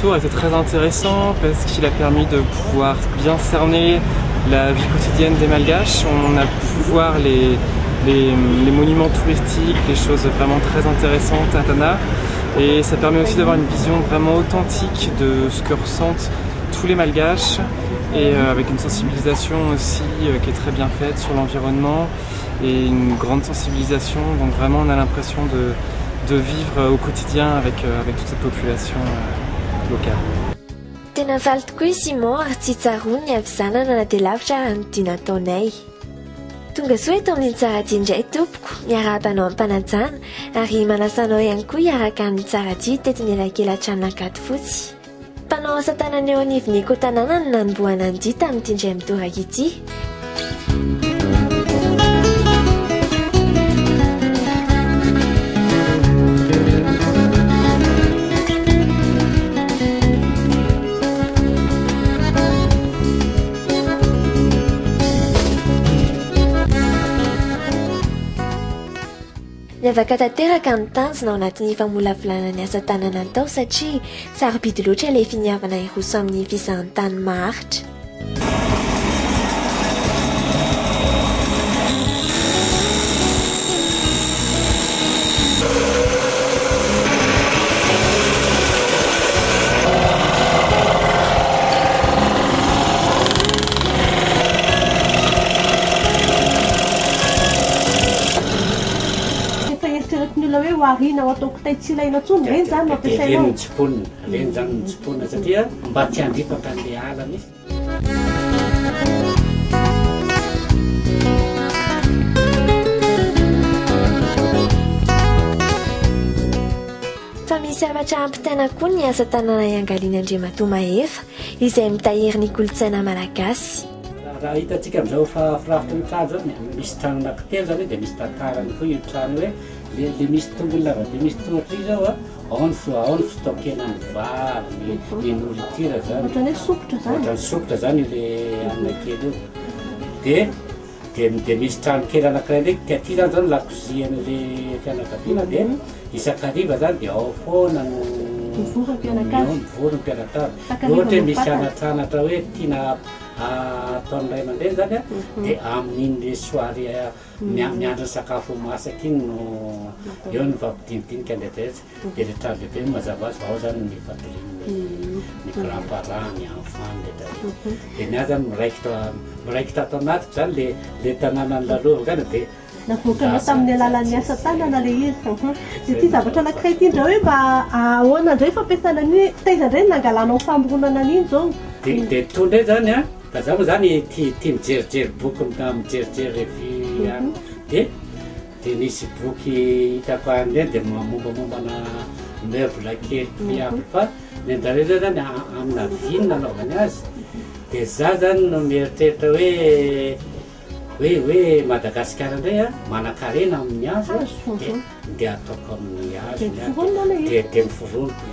tour était très intéressant parce qu'il a permis de pouvoir bien cerner la vie quotidienne des Malgaches. On a pu voir les monuments touristiques, les choses vraiment très intéressantes à Tana. Et ça permet aussi d'avoir une vision vraiment authentique de ce que ressentent tous les Malgaches et avec une sensibilisation aussi qui est très bien faite sur l'environnement et une grande sensibilisation. Donc vraiment on a l'impression de vivre au quotidien avec toute cette population locale. Tena faly tokoa i Simon ary tsy tsaroany avy zanana na dia lavitra ary nodina taonay. Tonga soa eto amin'ny tsara dia indray tompoko, miara-banao ampanajana ary manasanao ihany koa hiaraka amin'ny tsara dia tetiny elakelan-tranon'Ankady fotsy. Mpanao asa tanana eo anivon'Eco tanàna no nanombohana ny dia tamin'ity indray midoraka ity. Niavaka tanteraka ny tanjona ao anatin'ny famolavolana ny asa tanana tao satria sarobidy loatra ilay finiavana iroso amin'ny fizahan-tany maharitra. Arina ataoko taitsila tsony reny zany no ampiasainao. Reny zany nitsipona satria mba tsy handrifaka an'ilay ala misy. Fa misy zavatra ampitaina koa ny asa tanana Iangaliana Andriamatoa Mahefa izay mitahiry ny kolontsaina malagasy. Raha hitantsika amin'izao firafitra ny trano zao misy trano anankitelo zany dia misy tantarany koa io trano hoe le misy tongolo lava dia misy tongotra io zao ao ny fitokena ny vary ny nourriture zany ohatran'ny sokotra zany ohatran'ny sokotra zany le anakely io dia misy trano kely anankiray ndraiky ty zany zany lakozian'le fianakaviana dia isakariva zany dia ao foana no mivory ny mpianakavy ohatra misy anatranatra hoe tiana ataon'ny ray aman-dreny zany dia amin'iny le soary miandry sakafo masaka iny no eo ny vampidinidinika ndraidratsy dia le trano lehibe mazava azy ao zany ny fatoriny ny grand-parent ny enfant ndraidratsy dia ny azy zany miraikitra atao anatika zany le tanàna ny lalovaka dia navoakanao tamin'ny alalan'ny asa tanana le izy dia ty zavatra anankiray ity indray hoe mba ahoana indray fampiasana ny taiza indray nangalanao famboronana an'iny zao dia toy indray zany a da za moa zany tia mijerijery boky mijerijery revy any dia nisy boky hitako an'ireny dia mombamombana meuble kely fiampy fa ny andareo zao zany amina viny nanaovany azy dia za zany no mieritreritra hoe Madagasikara indray a manan-karena amin'ny hazo dia ataoko amin'ny hazo dia miforonoko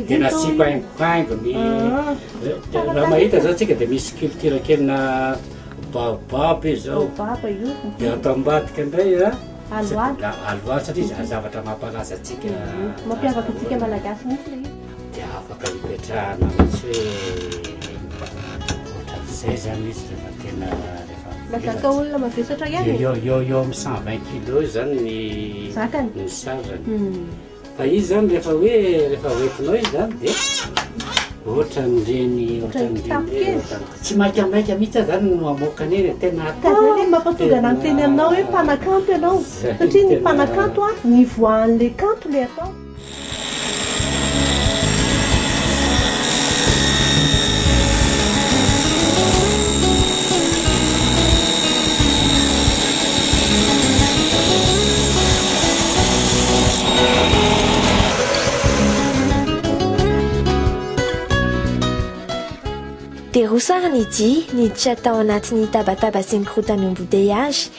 dia nasiko haingohaingony raha mahita zao tsika dia misy culture kelina baobab zao dia atao ambadika indray a aloalo satria zavatra mampalaza atsika mampiavaka atsika malagasy mihitsy le dia afaka hipetrahana mihitsy hoe ohatran'izay zany izy rehefa tena mazaka olona mavesatra ihany eo amin'ny 120 kilo zany ny sarany fa izy zany rehefa hoentinao izy zany dia ohatran'ireny tsy maikamaika mihitsy zany no amoaka an'iny tena zany mampatonga ana ny teny aminao hoe mpanakanto ianao satria ny mpanakanto a ny voan'le kanto le atao. Dia rosary ny dia niditra tao anatin'ny tabataba sy ny korotany embouteillage.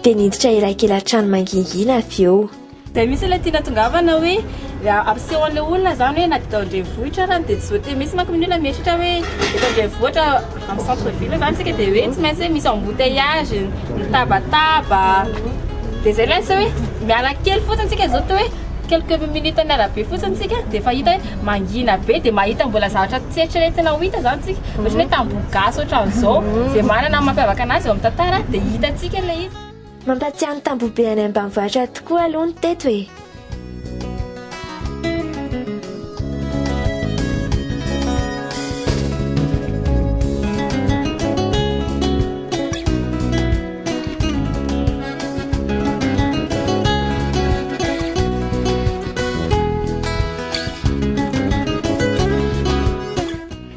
dia niditra elakelan-trano mangingina avy eo. Dia misy ilay tiana tongavana hoe ampisehoan'ilay olona zany hoe na tao andrenivohitra ary dia tsy voatery misy manko ny olona mieritritra hoe eto andrenivohitra amin'ny centre ville zany tsika dia hoe tsy maintsy hoe misy embouteillage mitabataba dia zay lasa hoe miala kely fotsiny tsika zao hoe quelques minutes ny arabe fotsiny tsika dia efa hita hoe mangina be dia mahita mbola zavatra tsy eritreretina ho hita zany tsika ohatra hoe tamboho gasy ohatran'izao dia manana mampiavaka anazy eo amin'ny tantara dia hitantsika ilay izy. Mampatsiahy ny tamboho be any ambanivohitra tokoa aloha ny teto e.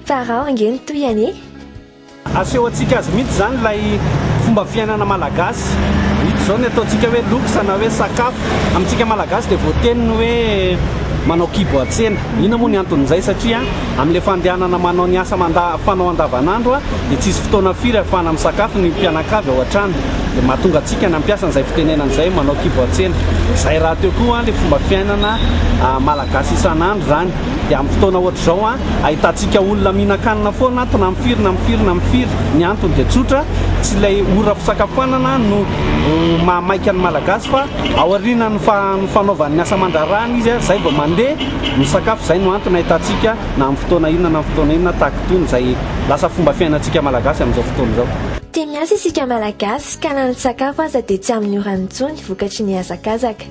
Farao angeny toy any aseho atsika azy mihitsy zany lay fomba fiainana malagasy hito zao ny ataontsika hoe loksa na hoe sakafo amintsika malagasy dia voateniny hoe manao kibo atsena. Ina moa ny anton'izay satria amin'le fandehanana manao ny asa fanao andavanandro dia tsisy fotoana firy ahafahana misakafo ny mpianakavy ao an-trano dia mahatonga atsika ny ampiasa n'izay fitenenan'izay manao kibo atsena. Izay raha teo koa le fomba fiainana malagasy isan'andro zany. Dia amin'ny fotoana ohatr'izao ahitantsika olona mihinan-kanina foana tona mifiry ny antony dia tsotra tsy ilay ora fisakafoanana no mahamaika ny malagasy fa aoriana ny fanaovan'ny asa mandrarahana izy zay vao mandeha misakafo zay no antony ahitantsika na amin'ny fotoana inona na amin'ny fotoana inona tahaka tony zay lasa fomba fiainantsika malagasy amin'izao fotoana izao. Tia miasa isika malagasy ka na ny sakafo aza dia tsy amin'ny orany intsony vokatry ny hazakazaka.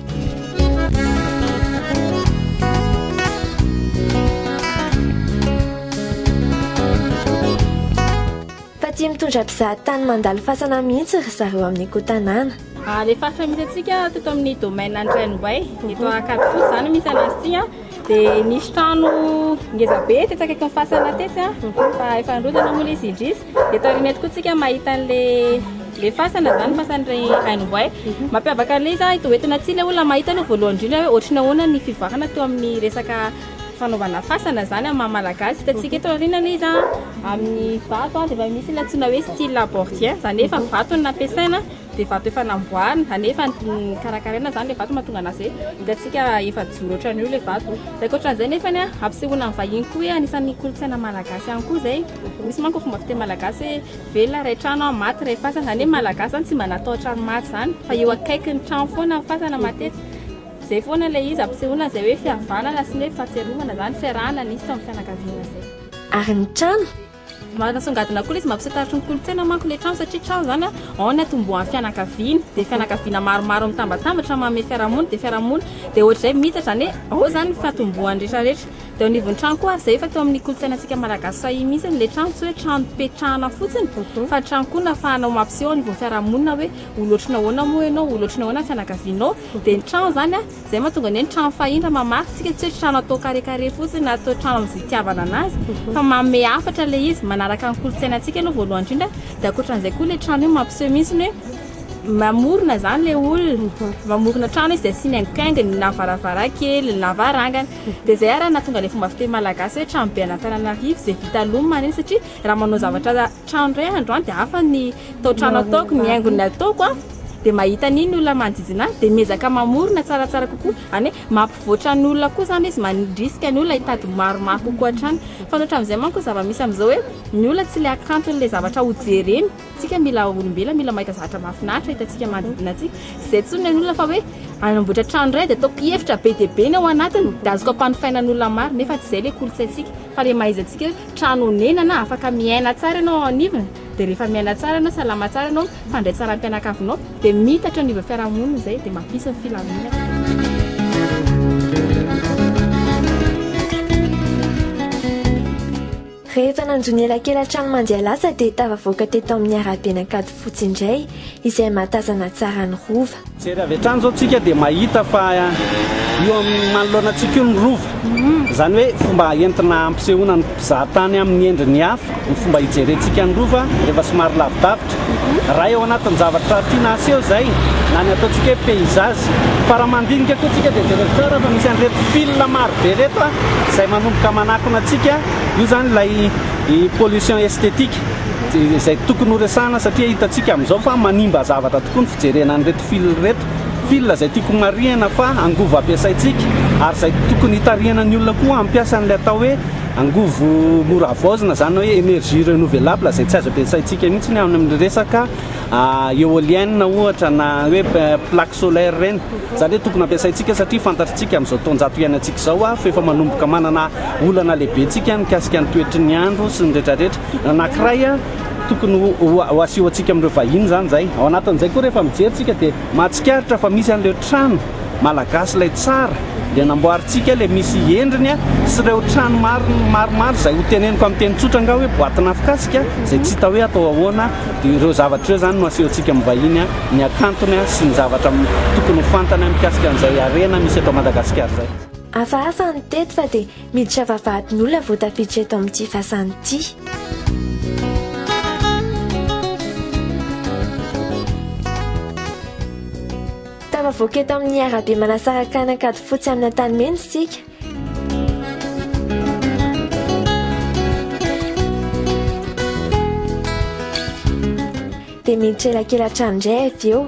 Tia mitondra mpizahatany mandalo fasana mihitsy ry zareo amin'ny kotanàna. Le faritra misy atsika teto amin'ny domaine Andrainoay eto Akadifotsy zany misy anazy ity dia nisy trano ngeza be tetsy akaiky ny fasana tetsy fa efa androzana moa ilay izy indrisy dia taoriana tokoa tsika mahita le fasana zany fasan'ireny Ainovoay mampiavaka an'ilay izy ito entina tsy ilay olona mahita aloha voalohany indrindra hoe ohatriny ahoana ny fivavahana teo amin'ny resaka fanaovana fasana zany amin'ny malagasy hitantsika eto aoriana ilay izy amin'ny vato dia efa misy ilay antsoina hoe style labordien zany efa vato no nampiasaina dia vato efa namboarina zany efa karakaraina zany le vato mahatonga anazy hoe hitantsika efa joro ohatran'io le vato dia ohatran'izay nefany ampisehoana amin'ny vahiny koa hoe anisan'ny kolontsaina malagasy ihany koa zay misy manko fomba fiteny malagasy hoe velona ray trano maty ray fasana zany hoe malagasy zany tsy manatao trano maty zany fa eo akaiky ny trano foana fasana matety zay foana ilay izy ampisehoana zay hoe fihavanana sy ny hoe fahatsiarovana zany fiarahana nisy tamin'ny fianakaviana zay. Ary ny trano manasongadina koa izy mampisetaritra ny kolontsaina manko le trano satria trano zany ao ny atombohan'ny fianakaviana dia fianakaviana maromaro mitambatambatra manome fiarahamonina dia fiarahamonina dia ohatr'izay mihitsy zany hoe ao zany ny fatombohan'ny rehetrarehetra dia ao nivon'ny trano koa zay efa teo amin'ny kolontsainantsika malagasy sahiny mihitsy le trano tsy hoe trano petrahana fotsiny fa trano koa nafahanao mampiseho ao nivon'ny fiarahamonina hoe olotrina ahoana moa ianao olotrina ahoana fianakavianao dia ny trano zany zay mahatonga ny trano fahindra mamaritsika tsy hoe trano atao karekare fotsiny na atao trano amin'izay itiavana anazy fa manome hafatra le izy manaraka ny kolontsainantsika aloha voalohany indrindra dia ankoatran'izay koa le trano io mampiseho mihitsy hoe mamorona zany le olona mamorona trano izy dia sy niaingokaingony na varavarankely na varangana dia zay raha nahatonga le fomba fiteny malagasy hoe trano be an'Antananarivo izay vita lomana iny satria raha manao zavatra trano ray andro dia hafa ny tao trano ataoko ny haingony ataoko dia mahita n'iny olona manodidina azy dia miezaka mamorona tsaratsara kokoa any hoe mampivoatra ny olona koa zany izy mandrisika ny olona hitady maromaro kokoa hatrany fa ohatran'izay manko zava-misy amin'izao hoe ny olona tsy le akanton'ilay zavatra hojereny tsika mila olombelona mila mahita zavatra mahafinaritra hitantsika manodidina antsika izay tsony ny olona fa hoe anamboatra trano ray dia ataoko efitra be dia be ny ao anatiny dia azoko ampanofaina ny olona maro nefa tsy izay le kolontsaintsika fa le mahizantsika hoe trano nenana afaka miaina tsara ianao ao anivony dia rehefa miaina tsara ianao salama tsara ianao fandray tsara mpianakavinao dia mitatra ny fiarahamonina izay dia mampisy ny filaminana. Rehefa nanjony elakelan-trano mandeha lasa dia tafavoaka teto amin'ny arabe Ankadifotsy indray izay mahatazana tsara ny rova. Jery avy hatrany zao tsika dia mahita fa io amin'ny manoloanantsika io ny rova zany hoe fomba entina ampisehoana ny mpizahatany amin'ny endriny hafa ny fomba hijerentsika ny rova rehefa somary lavidavitra raha eo anatin'ny zavatra tiana aseho zay na ny ataontsika hoe paysage fa raha mandinika koa tsika dia jereo tsara fa misy an'ireto fil maro be reto a izay manomboka manakona atsika io zany ilay pollution esthétique izay tokony horesahana satria hitantsika amin'izao fa manimba zavatra tokoa ny fijerena an'ireto fil reto fil zay tiako marihana fa angovo ampiasaitsika ary zay tokony hitarihana ny olona koa ampiasa n'ilay atao hoe angovo mora avaozina zany hoe énergie renouvelable zay tsy azo ampiasaitsika mihitsy ny amin'ny resaka éolienne ohatra na hoe plaque solaire reny zany hoe tokony ampiasaitsika satria fantatritsika amin'izao taonjato iainantsika zao a fa efa manomboka manana olana lehibentsika mikasika ny toetry ny andro sy ny rehetrarehetra anankiray a tokony ho aseho antsika amin'ireo vahiny zany zay ao anatin'izay koa rehefa mijeritsika dia mahatsikaritra fa misy an'ileo trano malagasy ilay tsara dia namboaritsika ilay misy endriny a sy ireo trano maromaro izay ho teneniko amin'ny teny tsotra nga hoe boaty nafikasika izay tsy hita hoe atao ahoana dia ireo zavatra ireo zany no aseho antsika amin'ny vahiny a ny akantony a sy ny zavatra tokony ho fantana mikasika an'izay arena misy eto Madagasikara zay. Hafahafa ny teto fa dia miditra vavahadin'olona vao tafiditra eto amin'ity fasany ity. Tafavoaka eto amin'ny arabe manasaraka anakady fotsy amin'ny Antanimena isika. Dia miditra elakelan-trano indray avy eo.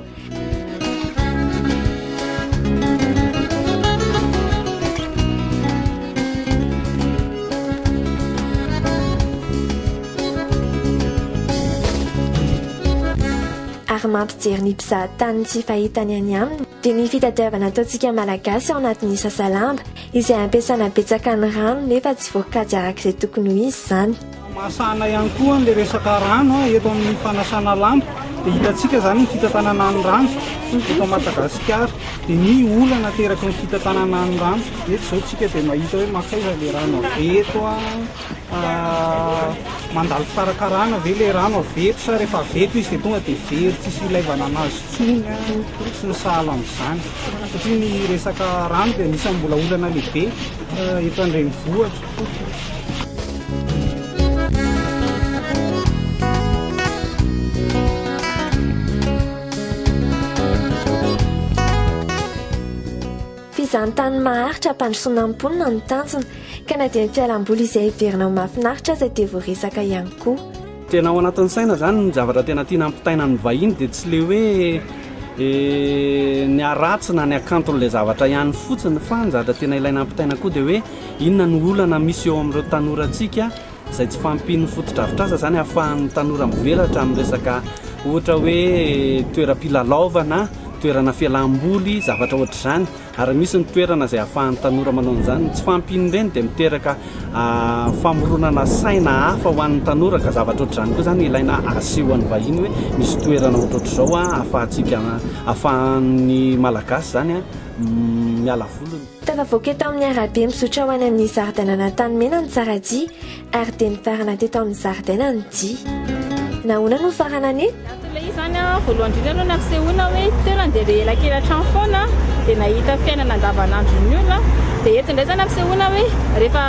Ary mampijery ny mpizahatany tsy fahitany any aminy dia ny fitadiavana ataontsika malagasy ao anatin'ny sasalamba izay ampiasana betsaka ny rano nefa tsy voakajy arak'izay tokony ho izy zany. Masana ihany koa le resaka rano eto amin'ny fanasana lamba dia hitantsika zany ny fitantanana ny rano eto Madagasikara dia ny olana teraka ny fitantanana ny rano eto zao tsika dia mahita hoe makaiza le rano aveto mandalo fikarakarana ve le rano aveto sa rehefa aveto izy dia tonga dia very tsisy ilaivana anazy tsony sy ny sahala amin'izany satria ny resaka rano dia anisan'ny mbola olana lehibe eto an-drenivohitra. Fizahantany maharitra ampandrosoana amponina ny tanjona ka na dia ny fialamboly izay heverina ho mahafinaritra izay dia voaresaka ihany koa. Tena ao anatin'ny saina zany ny zavatra tena tiana ampitaina ny vahiny dia tsy le hoe ny aratsina ny akanton'ilay zavatra ihany fotsiny fa ny zavatra tena ilaina ampitaina koa dia hoe inona ny olana misy eo amin'ireo tanorantsika izay tsy fampin'ny fotodrafitrasa zany ahafahan'ny tanora mivelatra amin'ny resaka ohatra hoe toeram-pilalaovana toerana fialamboly zavatra ohatr'izany ary misy ny toerana izay ahafahan'ny tanora manao an'izany tsy fampiny ireny dia miteraka famoronana saina hafa ho an'ny tanora ka zavatra ohatr'izany koa zany ilaina asehoan'ny vahiny hoe misy toerana ohatr'ohatr'izao ahafahantsika ahafahan'ny malagasy zany miala volony. Tafavoaka eto amin'ny arabe mizotra ho any amin'ny zaridaina Antanimena ny Tsaradia ary dia nifarana teto amin'ny zaridaina ny Dia. Nahoana no farana ny ilay izany voalohany indrindra aloha nampisehoana hoe toerana dia re elakelan-trano foana dia nahita fiainana andavanandro ny olona dia eto indray zany nampisehoana hoe rehefa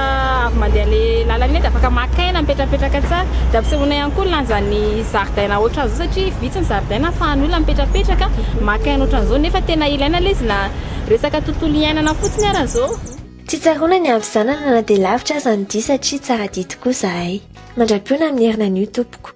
avy mandeha le lalana dia afaka makaina mipetrapetraka tsara dia ampisehoana ihany koa lanjan'ny zaridaina ohatran'izao satria vitsy ny zaridaina ahafahan'ny olona mipetrapetraka makaina ohatran'izao nefa tena ilaina ilay izy na resaka tontolo iainana fotsiny aran'izao. Tsy tsaroana ny ampy zanana na dia lavitra aza ny Dia satria tsara dia tokoa izahay. Mandram-piona amin'ny herinan'io tompoko.